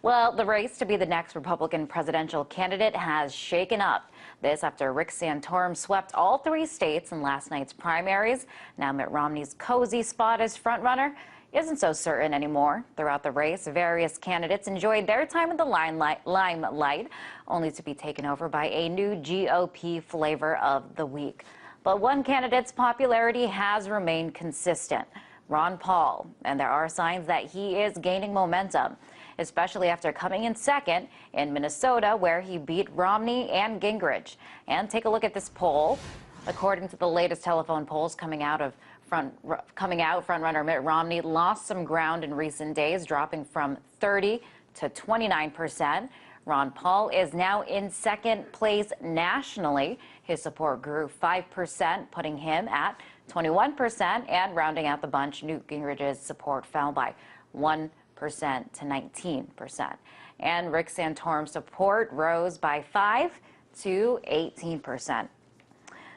Well, the race to be the next Republican presidential candidate has shaken up. This after Rick Santorum swept all three states in last night's primaries. Now Mitt Romney's cozy spot as frontrunner isn't so certain anymore. Throughout the race, various candidates enjoyed their time in the limelight, only to be taken over by a new GOP flavor of the week. But one candidate's popularity has remained consistent: Ron Paul, and there are signs that he is gaining momentum, especially after coming in second in Minnesota, where he beat Romney and Gingrich. And take a look at this poll. According to the latest telephone polls coming out, frontrunner Mitt Romney lost some ground in recent days, dropping from 30 to 29%. Ron Paul is now in second place nationally. His support grew 5%, putting him at 21%, and rounding out the bunch, Newt Gingrich's support fell by 1% to 19%. And Rick Santorum's support rose by 5 to 18%.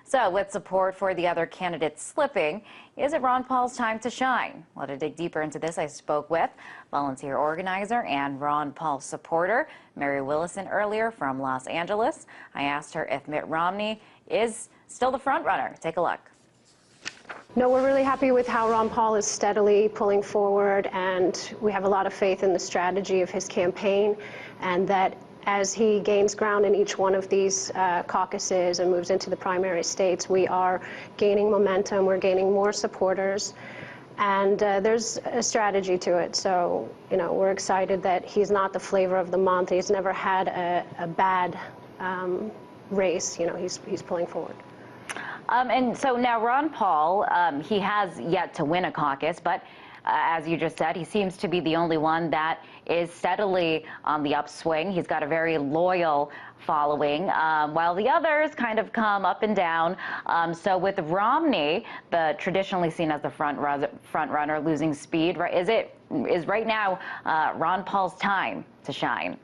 So with support for the other candidates slipping, is it Ron Paul's time to shine? Well, to dig deeper into this, I spoke with volunteer organizer and Ron Paul supporter Mary Willison earlier from Los Angeles. I asked her if Mitt Romney is still the front runner. Take a look. No, we're really happy with how Ron Paul is steadily pulling forward, and we have a lot of faith in the strategy of his campaign, and that as he gains ground in each one of these caucuses and moves into the primary states, we are gaining momentum, we're gaining more supporters, and there's a strategy to it. So, we're excited that he's not the flavor of the month. He's never had a bad race. He's pulling forward. And so now Ron Paul, he has yet to win a caucus, but as you just said, he seems to be the only one that is steadily on the upswing. He's got a very loyal following, while the others kind of come up and down. So with Romney, the traditionally seen as the front runner, losing speed, is right now Ron Paul's time to shine?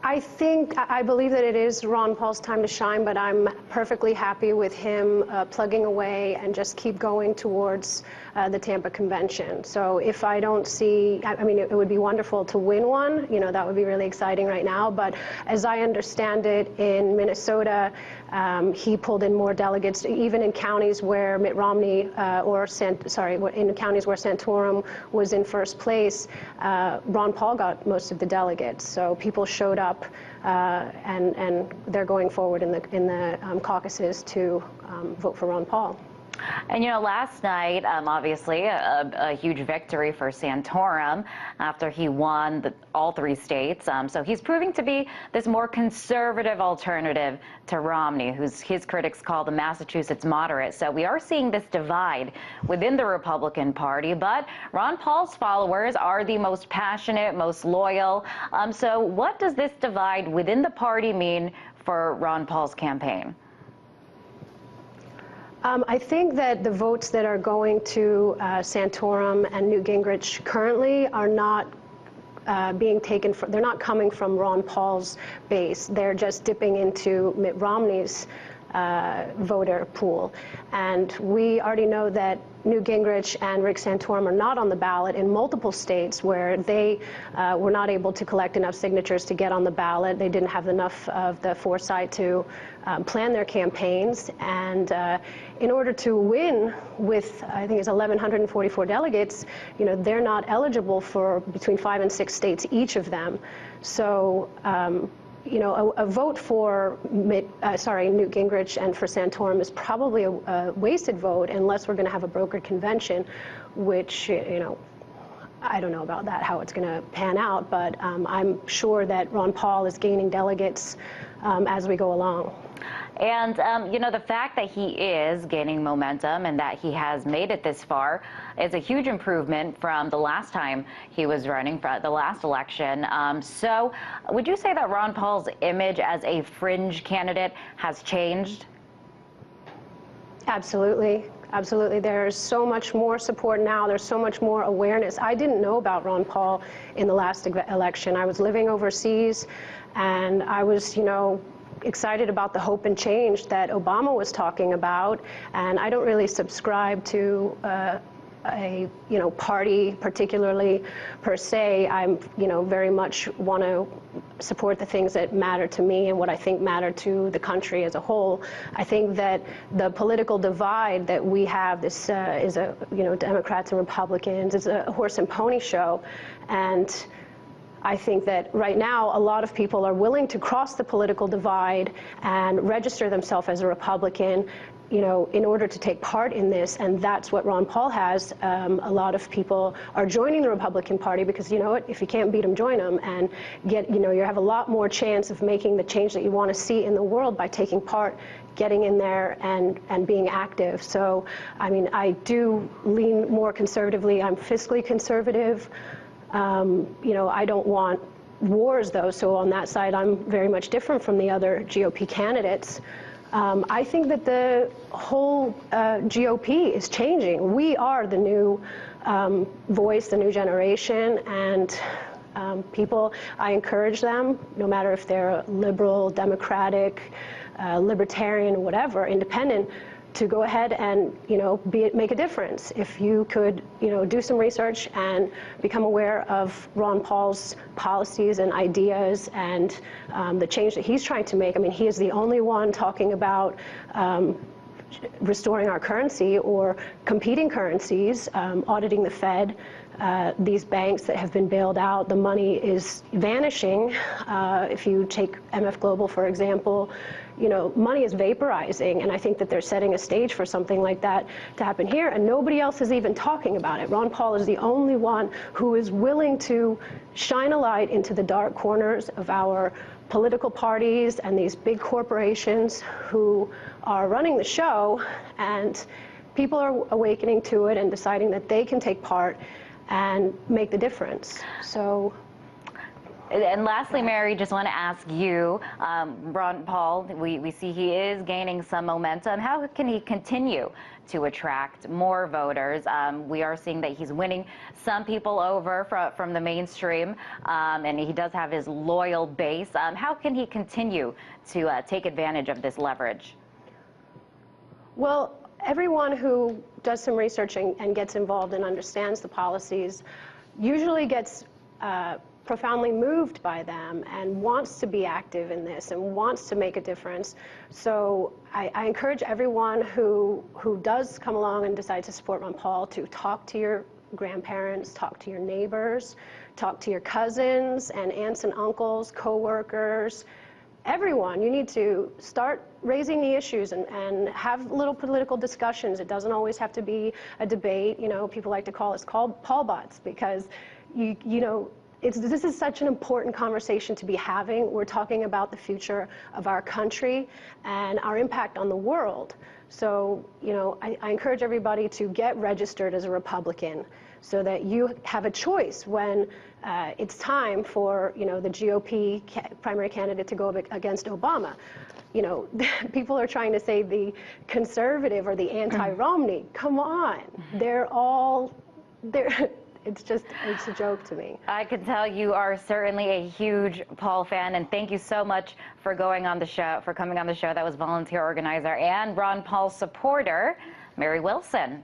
I believe that it is Ron Paul's time to shine, but I'm perfectly happy with him plugging away and just keep going towards the Tampa convention. So if I don't see, it would be wonderful to win one, that would be really exciting right now. But as I understand it, in Minnesota, he pulled in more delegates, even in counties where Mitt Romney, in counties where Santorum was in first place, Ron Paul got most of the delegates. So people showed up, and they're going forward in the caucuses to vote for Ron Paul. And last night, obviously, a huge victory for Santorum after he won all three states. So he's proving to be this more conservative alternative to Romney, who's his critics call the Massachusetts moderate. So we are seeing this divide within the Republican Party, but Ron Paul's followers are the most passionate, most loyal. So what does this divide within the party mean for Ron Paul's campaign? I think that the votes that are going to Santorum and Newt Gingrich currently are not being taken from, they're not coming from Ron Paul's base. They're just dipping into Mitt Romney's voter pool. And we already know that Newt Gingrich and Rick Santorum are not on the ballot in multiple states where they were not able to collect enough signatures to get on the ballot. They didn't have enough of the foresight to plan their campaigns. And in order to win with, I think it's 1,144 delegates, they're not eligible for between 5 and 6 states, each of them. So, a vote for Newt Gingrich and for Santorum is probably a wasted vote unless we're going to have a brokered convention, which, I don't know about that, how it's going to pan out, but I'm sure that Ron Paul is gaining delegates as we go along. And, the fact that he is gaining momentum and that he has made it this far is a huge improvement from the last time he was running for the last election. So would you say that Ron Paul's image as a fringe candidate has changed? Absolutely. Absolutely. There's so much more support now. There's so much more awareness. I didn't know about Ron Paul in the last election. I was living overseas, and I was, excited about the hope and change that Obama was talking about, and I don't really subscribe to a party particularly per se. I'm very much want to support the things that matter to me and what I think matter to the country as a whole. I think that the political divide that we have, this is a Democrats and Republicans, it's a horse and pony show, and I think that right now a lot of people are willing to cross the political divide and register themselves as a Republican, in order to take part in this, and that's what Ron Paul has. A lot of people are joining the Republican Party because, you know what, if you can't beat them, join them, and you have a lot more chance of making the change that you want to see in the world by taking part, getting in there, and being active. So, I mean, I do lean more conservatively. I'm fiscally conservative. I don't want wars, though, so on that side, I'm very much different from the other GOP candidates. I think that the whole GOP is changing. We are the new voice, the new generation, and people, I encourage them, no matter if they're liberal, democratic, libertarian, whatever, independent, to go ahead and make a difference. If you could do some research and become aware of Ron Paul's policies and ideas and the change that he's trying to make. I mean, he is the only one talking about restoring our currency or competing currencies, auditing the Fed. These banks that have been bailed out, the money is vanishing. If you take MF Global, for example, money is vaporizing, and I think that they're setting a stage for something like that to happen here, and nobody else is even talking about it. Ron Paul is the only one who is willing to shine a light into the dark corners of our political parties and these big corporations who are running the show, and people are awakening to it and deciding that they can take part and make the difference. So. And lastly, Mary, just want to ask you, Ron Paul, we see he is gaining some momentum. How can he continue to attract more voters? We are seeing that he's winning some people over from the mainstream, and he does have his loyal base. How can he continue to take advantage of this leverage? Well, everyone who does some research and gets involved and understands the policies usually gets profoundly moved by them and wants to be active in this and wants to make a difference. So I encourage everyone who does come along and decide to support Ron Paul to talk to your grandparents, talk to your neighbors, talk to your cousins and aunts and uncles, co-workers, everyone. You need to start raising the issues and have little political discussions. It doesn't always have to be a debate. People like to call us Paul bots because this is such an important conversation to be having. We're talking about the future of our country and our impact on the world. So, I encourage everybody to get registered as a Republican so that you have a choice when it's time for, the GOP primary candidate to go against Obama. People are trying to say the conservative or the anti-Romney. Come on. It's a joke to me. I can tell you are certainly a huge Paul fan, and thank you so much for coming on the show. That was volunteer organizer and Ron Paul supporter, Mary Wilson.